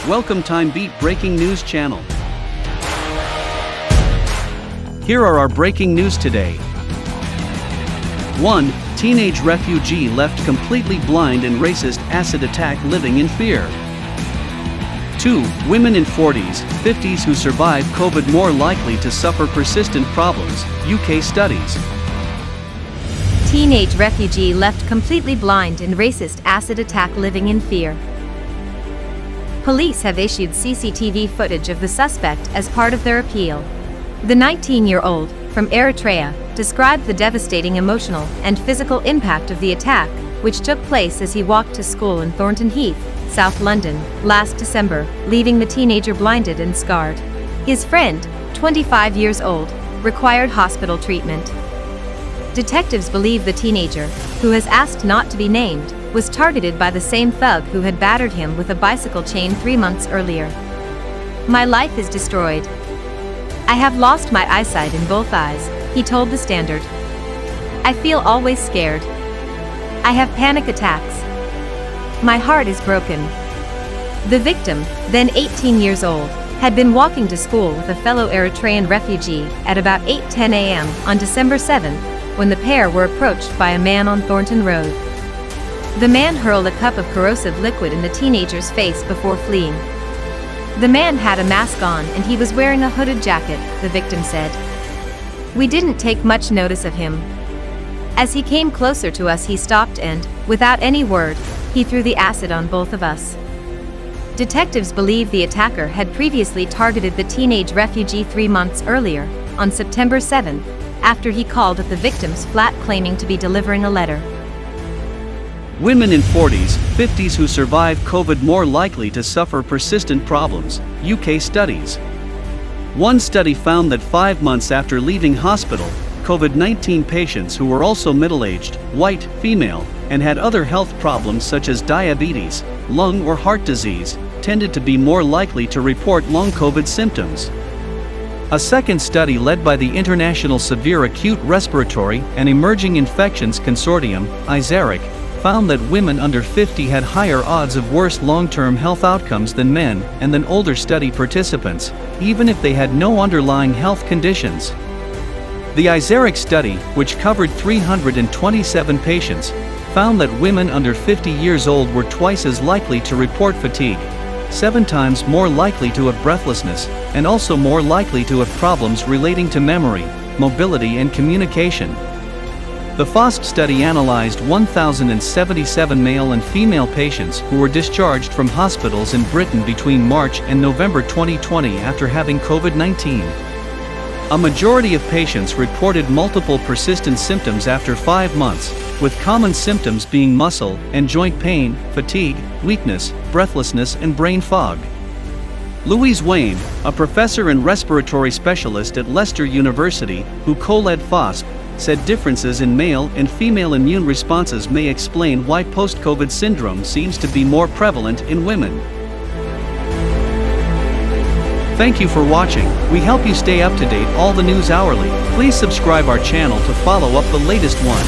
Welcome TimeBeat Breaking News channel. Here are our breaking news today. 1. Teenage refugee left completely blind in racist acid attack living in fear. 2. Women in 40s, 50s who survive COVID more likely to suffer persistent problems, UK studies. Teenage refugee left completely blind in racist acid attack living in fear. Police have issued CCTV footage of the suspect as part of their appeal. The 19-year-old, from Eritrea, described the devastating emotional and physical impact of the attack, which took place as he walked to school in Thornton Heath, South London, last December, leaving the teenager blinded and scarred. His friend, 25 years old, required hospital treatment. Detectives believe the teenager, who has asked not to be named, was targeted by the same thug who had battered him with a bicycle chain 3 months earlier. "My life is destroyed. I have lost my eyesight in both eyes," he told The Standard. "I feel always scared. I have panic attacks. My heart is broken." The victim, then 18 years old, had been walking to school with a fellow Eritrean refugee at about 8:10 a.m. on December 7th, when the pair were approached by a man on Thornton Road. The man hurled a cup of corrosive liquid in the teenager's face before fleeing. The man had a mask on and he was wearing a hooded jacket, the victim said. "We didn't take much notice of him. As he came closer to us he stopped and, without any word, he threw the acid on both of us." Detectives believe the attacker had previously targeted the teenage refugee 3 months earlier, on September 7th, after he called at the victim's flat claiming to be delivering a letter. Women in 40s, 50s who survive COVID more likely to suffer persistent problems, UK studies. One study found that 5 months after leaving hospital, COVID-19 patients who were also middle-aged, white, female, and had other health problems such as diabetes, lung or heart disease, tended to be more likely to report long COVID symptoms. A second study led by the International Severe Acute Respiratory and Emerging Infections Consortium, ISARIC, found that women under 50 had higher odds of worse long-term health outcomes than men and than older study participants, even if they had no underlying health conditions. The ISARIC study, which covered 327 patients, found that women under 50 years old were twice as likely to report fatigue, 7 times more likely to have breathlessness, and also more likely to have problems relating to memory, mobility and communication. The FOST study analyzed 1,077 male and female patients who were discharged from hospitals in Britain between March and November 2020 after having COVID-19. A majority of patients reported multiple persistent symptoms after 5 months, with common symptoms being muscle and joint pain, fatigue, weakness, breathlessness and brain fog. Louise Wayne, a professor and respiratory specialist at Leicester University, who co-led FOST, said differences in male and female immune responses may explain why post-COVID syndrome seems to be more prevalent in women. Thank you for watching. We help you stay up to date all the news hourly. Please subscribe our channel to follow up the latest one.